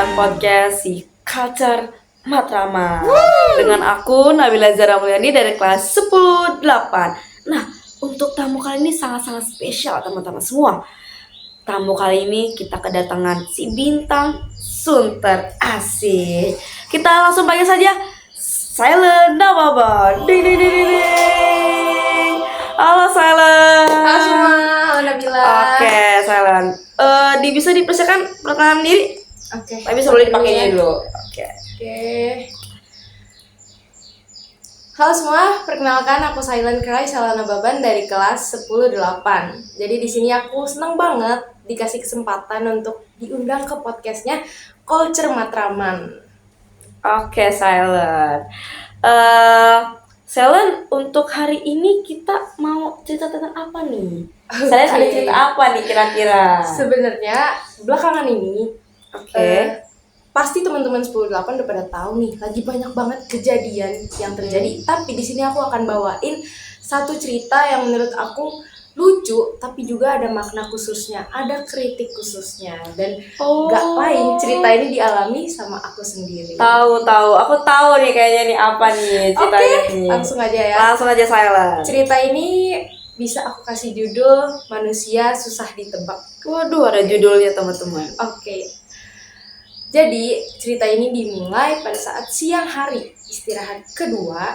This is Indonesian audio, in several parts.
mendengarkan podcast si Culture Matraman dengan aku Nabila Zara Mulyani dari kelas 10-8. Nah, untuk tamu kali ini sangat-sangat spesial teman-teman semua. Tamu kali ini kita kedatangan si bintang sunter asik. Kita langsung panggil saja Silent Nababan. Ding ding ding ding ding. Halo Silent. Halo semua, halo Nabila. Oke, Silent. Bisa dipersilakan perkenalan diri? Oke. Tapi sebelum dipakainya dulu. Oke. Halo semua, perkenalkan aku Silent Cry Salana Baban dari kelas 10-8. Jadi di sini aku senang banget dikasih kesempatan untuk diundang ke podcastnya Culture Matraman. Oke, Silent. Silent, untuk hari ini kita mau cerita tentang apa nih? Silent ada cerita apa nih kira-kira? Sebenarnya belakangan ini Oke. pasti teman-teman 10-8 udah pada tahu nih, lagi banyak banget kejadian yang terjadi. Tapi di sini aku akan bawain satu cerita yang menurut aku lucu, tapi juga ada makna khususnya, ada kritik khususnya, dan gak lain cerita ini dialami sama aku sendiri. Tahu. Aku tahu nih kayaknya nih apa nih ceritanya nih. Langsung aja ya. Langsung aja Silent. Cerita ini bisa aku kasih judul Manusia Susah Ditebak. Waduh, ada judulnya teman-teman. Oke. Jadi cerita ini dimulai pada saat siang hari istirahat kedua,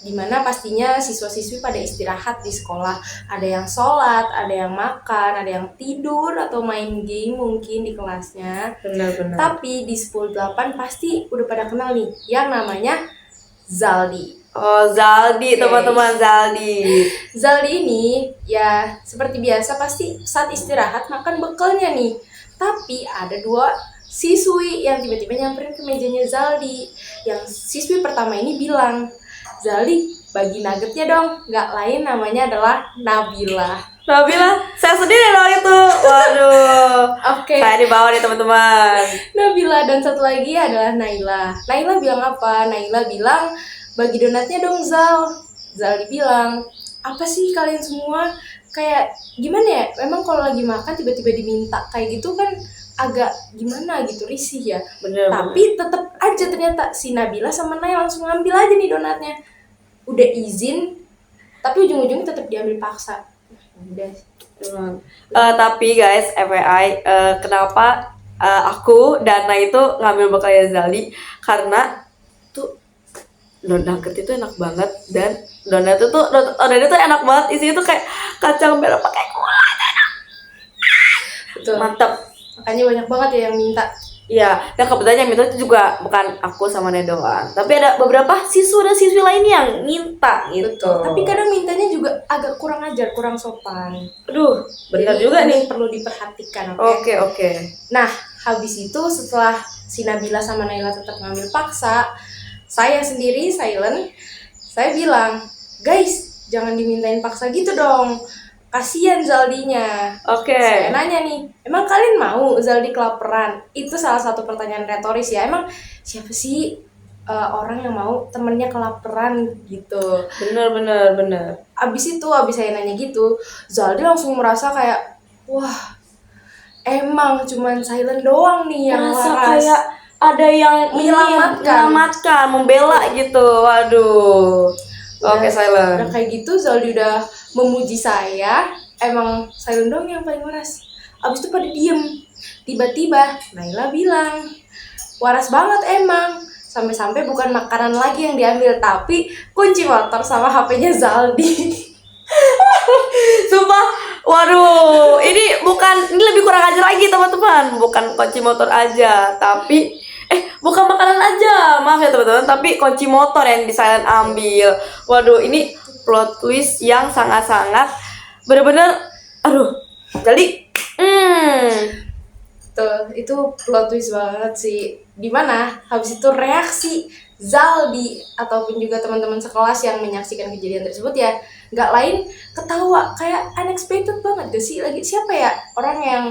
dimana pastinya siswa-siswi pada istirahat di sekolah. Ada yang sholat, ada yang makan, ada yang tidur atau main game mungkin di kelasnya. Benar. Tapi di 10-8 pasti udah pada kenal nih yang namanya Zaldi. Oh, Zaldi, Oke. teman-teman, Zaldi. Zaldi ini ya seperti biasa pasti saat istirahat makan bekalnya nih. Tapi ada dua siswi yang tiba-tiba nyamperin ke mejanya Zaldi. Yang siswi pertama ini bilang, "Zaldi, bagi nuggetnya dong." Gak lain namanya adalah Nabila. Nabila, saya sendiri loh itu. Waduh. Oke. Saya di bawah nih teman-teman. Nabila dan satu lagi adalah Naila. Naila bilang apa? Naila bilang, "Bagi donatnya dong Zal." Zaldi bilang, "Apa sih kalian semua? Kayak gimana ya? Memang kalau lagi makan tiba-tiba diminta kayak gitu kan agak gimana gitu, risih ya." Bener. Tapi tetap aja ternyata si Nabila sama Naila langsung ngambil aja nih donatnya. Udah izin, tapi ujung-ujungnya tetap diambil paksa. Udah. Tapi guys, FYI, kenapa aku Dana itu ngambil bekalnya Zaldi? Karena tuh donat itu enak banget, dan donat itu tuh enak banget, isinya tuh kayak kacang merah pakai gula, enak. Betul. Mantap. Makanya banyak banget ya yang minta. Iya, dan kebetulan yang minta itu juga bukan aku sama Neda doang, tapi ada beberapa siswa dan siswi lain yang minta gitu. Betul. Tapi kadang mintanya juga agak kurang ajar, kurang sopan. Aduh, benar Jadi juga ini nih. perlu diperhatikan, Oke. Nah, habis itu setelah si Nabila sama Naila tetap ngambil paksa, saya sendiri Silent, saya bilang, "Guys, jangan dimintain paksa gitu dong. Kasihan Zaldinya." Oke. Saya nanya nih, "Emang kalian mau Zaldi kelaparan?" Itu salah satu pertanyaan retoris ya. Emang siapa sih orang yang mau temennya kelaparan gitu? Bener. Abis saya nanya gitu, Zaldi langsung merasa kayak, wah, emang cuman Silent doang nih yang Merasa waras. kayak ada yang menyelamatkan, membela gitu. Waduh. Oke, Silent. Udah kayak gitu Zaldi udah memuji saya, emang Silent dong yang paling waras. Abis itu pada diem. Tiba-tiba Naila bilang, "Waras banget emang." Sampai-sampai bukan makanan lagi yang diambil, tapi kunci motor sama HP-nya Zaldi. Sumpah, waduh, ini lebih kurang ajar lagi teman-teman. Bukan kunci motor aja, tapi bukan makanan aja, maaf ya teman-teman, tapi kunci motor yang di Silent ambil. Waduh, ini plot twist yang sangat-sangat bener-bener, aduh, jadi, Tuh, itu plot twist banget sih. Dimana habis itu reaksi Zaldi ataupun juga teman-teman sekelas yang menyaksikan kejadian tersebut ya nggak lain ketawa, kayak unexpected banget gak sih? Lagi siapa ya orang yang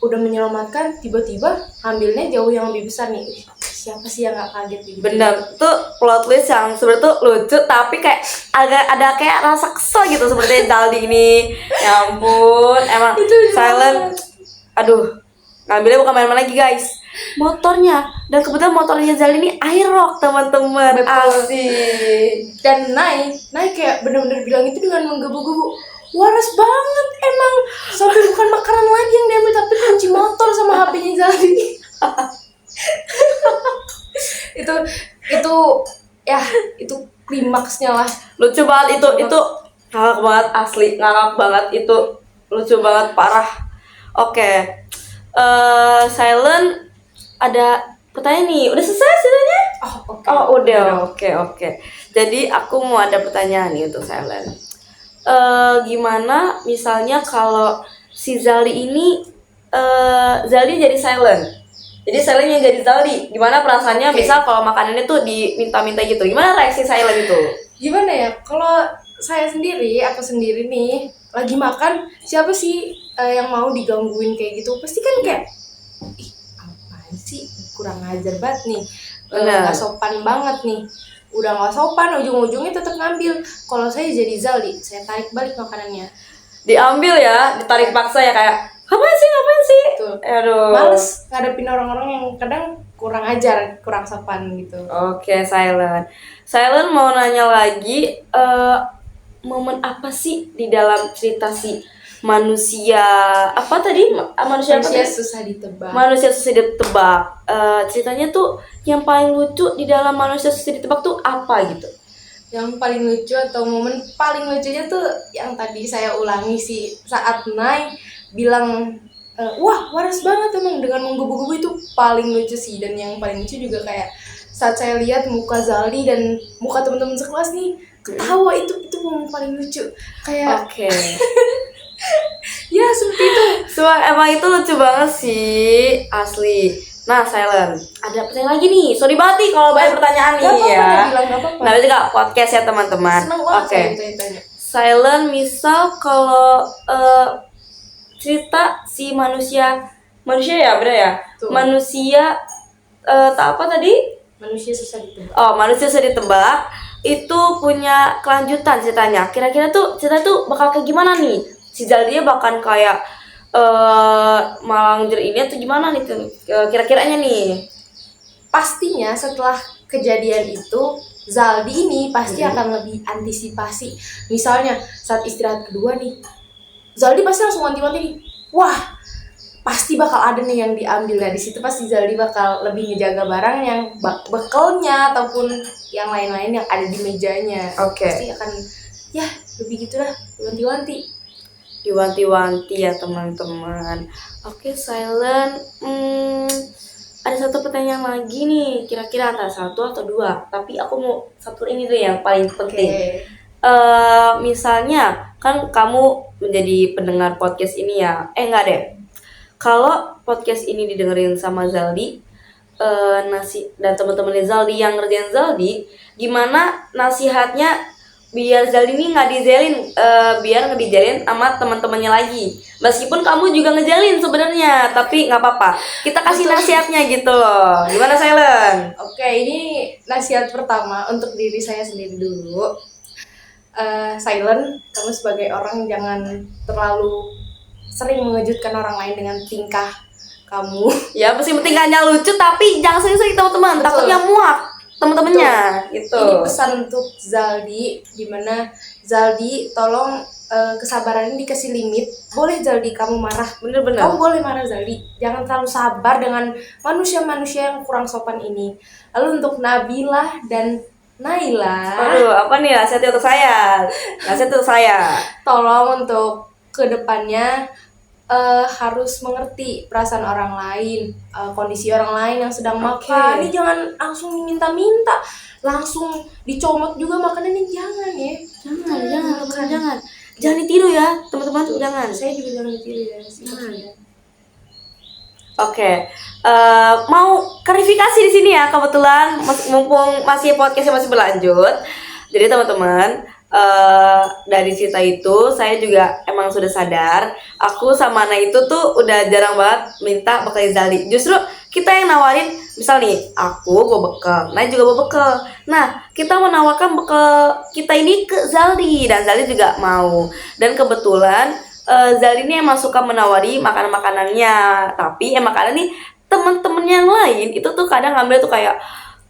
udah menyelamatkan tiba-tiba ambilnya jauh yang lebih besar nih? Siapa sih yang nggak kaget gitu? bener, tuh plot twist yang sebenarnya tuh lucu, tapi kayak agak ada kayak rasa kesel gitu seperti Zaldi ini. Ya ampun, emang Itu Silent, aduh, ngambilnya bukan main-main lagi guys. motornya. Dan kebetulan motornya Zali ini Aerox, teman-teman. Betul. Asik. Dan Nay kayak bener-bener bilang itu dengan menggebu-gebu, waras banget emang, sampai bukan makanan lagi yang diambil tapi kunci motor sama HP-nya Zaldi. itu ya itu klimaksnya lah. Lucu banget itu ngakak banget, asli ngakak banget itu, lucu banget parah. Oke. Silent, ada pertanyaan nih. Udah selesai ceritanya? Oke. Oh udah, oke. Jadi aku mau ada pertanyaan nih untuk Silent. Gimana misalnya kalau si Zali ini Zali jadi Silent, jadi Silent yang jadi Zali, gimana perasaannya? Oke. Misal kalau makanannya tuh diminta-minta gitu, gimana reaksi Silent itu? Gimana ya, kalau aku sendiri nih lagi makan, siapa sih yang mau digangguin kayak gitu? Pasti kan kayak, ih apaan sih, kurang ajar banget nih, Benar. nggak sopan banget nih, udah nggak sopan, ujung-ujungnya tetap ngambil. Kalau saya jadi Zaldi, saya tarik balik makanannya. Diambil ya, ditarik paksa ya, kayak ngapain sih? Tuh. Aduh. Males ngadepin orang-orang yang kadang kurang ajar, kurang sopan gitu. Oke, Silent mau nanya lagi, momen apa sih di dalam cerita si manusia apa tadi? Manusia apa Manusia tadi? susah ditebak. Manusia susah ditebak. Ceritanya tuh yang paling lucu di dalam manusia susah ditebak tuh apa gitu? Yang paling lucu atau momen paling lucunya tuh yang tadi saya ulangi sih, saat Nay bilang wah waras banget emang, dengan menggebu-gebu, itu paling lucu sih. Dan yang paling lucu juga kayak saat saya lihat muka Zaldi dan muka teman-teman sekelas nih ketawa, itu momen paling lucu. Kayak Oke. ya seperti itu. Emang itu lucu banget sih, asli. Nah, Silent, ada pertanyaan lagi nih. Sorry banget nih kalau banyak pertanyaan nih Gak apa-apa, ya. bilang gak apa-apa. Nah, itu Kak, podcast ya teman-teman. Seneng banget Oke. saya ditanya-tanya. Silent, misal kalau cerita si manusia ya, bener ya? Tuh. Manusia tak apa tadi? Manusia susah ditebak. Oh, manusia susah ditebak. Itu punya kelanjutan ceritanya. Kira-kira tuh cerita tuh bakal kayak gimana nih? Si Zaldia bahkan kayak malang ini atau gimana nih tuh? Kira-kiranya nih? Pastinya setelah kejadian itu Zaldi ini pasti akan lebih antisipasi. Misalnya saat istirahat kedua nih, Zaldi pasti langsung wanti-wanti nih, wah pasti bakal ada nih yang diambil. Nah di situ pasti Zaldi bakal lebih ngejaga barang yang bekalnya ataupun yang lain-lain yang ada di mejanya. Oke. Pasti akan ya lebih gitulah, wanti-wanti. Diwanti-wanti ya teman-teman. Oke, Silent. Ada satu pertanyaan lagi nih. Kira-kira antara satu atau dua. Tapi aku mau satu ini tuh yang paling penting. Misalnya kan kamu menjadi pendengar podcast ini ya. Enggak deh. Kalau podcast ini didengerin sama Zaldi, dan teman-temannya Zaldi yang ngerjain Zaldi, gimana nasihatnya biar Zaldi ini nggak dijelin, biar ngedijelin sama teman-temannya lagi. Meskipun kamu juga ngejalin sebenarnya, tapi nggak apa-apa. Kita kasih nasihatnya gitu loh. Gimana Silent? Oke, ini nasihat pertama untuk diri saya sendiri dulu. Silent, kamu sebagai orang jangan terlalu sering mengejutkan orang lain dengan tingkah kamu. Ya, pasti penting hanya lucu, tapi jangan sering-sering teman-teman. Betul. Takutnya muak teman-temannya gitu. Ini pesan untuk Zaldi, dimana Zaldi tolong kesabaran ini dikasih limit. Boleh Zaldi kamu marah, Bener-bener. kamu boleh marah Zaldi. Jangan terlalu sabar dengan manusia-manusia yang kurang sopan ini. Lalu untuk Nabila dan Naila, Aduh, apa nih nasihatnya untuk saya? Nasihat untuk saya. tolong untuk kedepannya harus mengerti perasaan orang lain, kondisi orang lain yang sedang makan. Ini jangan langsung minta-minta, langsung dicomot juga makanannya, jangan ya. Jangan. Jangan ditiru ya, teman-teman. Jangan. Saya juga jangan ditiru ya. Oke. Mau klarifikasi di sini ya, kebetulan mumpung masih podcastnya masih berlanjut. Jadi teman-teman, dari cerita itu saya juga emang sudah sadar, aku sama Ana itu tuh udah jarang banget minta bekal Zaldi. Justru kita yang nawarin, misal nih aku bawa bekal, Nay juga bawa bekal. Nah, kita menawarkan bekal kita ini ke Zaldi dan Zaldi juga mau. Dan kebetulan Zaldi ini emang suka menawari makanan-makanannya, tapi makanan nih teman-teman yang lain itu tuh kadang ngambil tuh kayak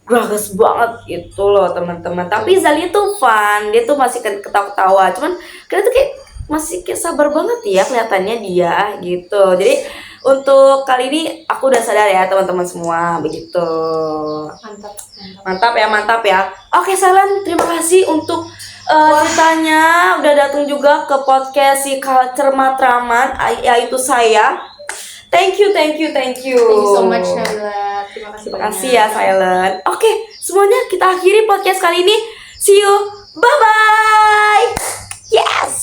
gragas banget gitu loh teman-teman. Tapi Zali tuh fun, dia tuh masih ketawa-ketawa. Cuman kita tuh kayak masih kayak sabar banget ya kelihatannya dia gitu. Jadi untuk kali ini aku udah sadar ya teman-teman semua begitu. Mantap ya. Oke Salen, terima kasih untuk ceritanya udah datang juga ke podcast si Culture Matraman, yaitu saya. Thank you. Thank you so much Nabila. Terima kasih ya Silent. Oke, semuanya kita akhiri podcast kali ini. See you. Bye bye. Yes.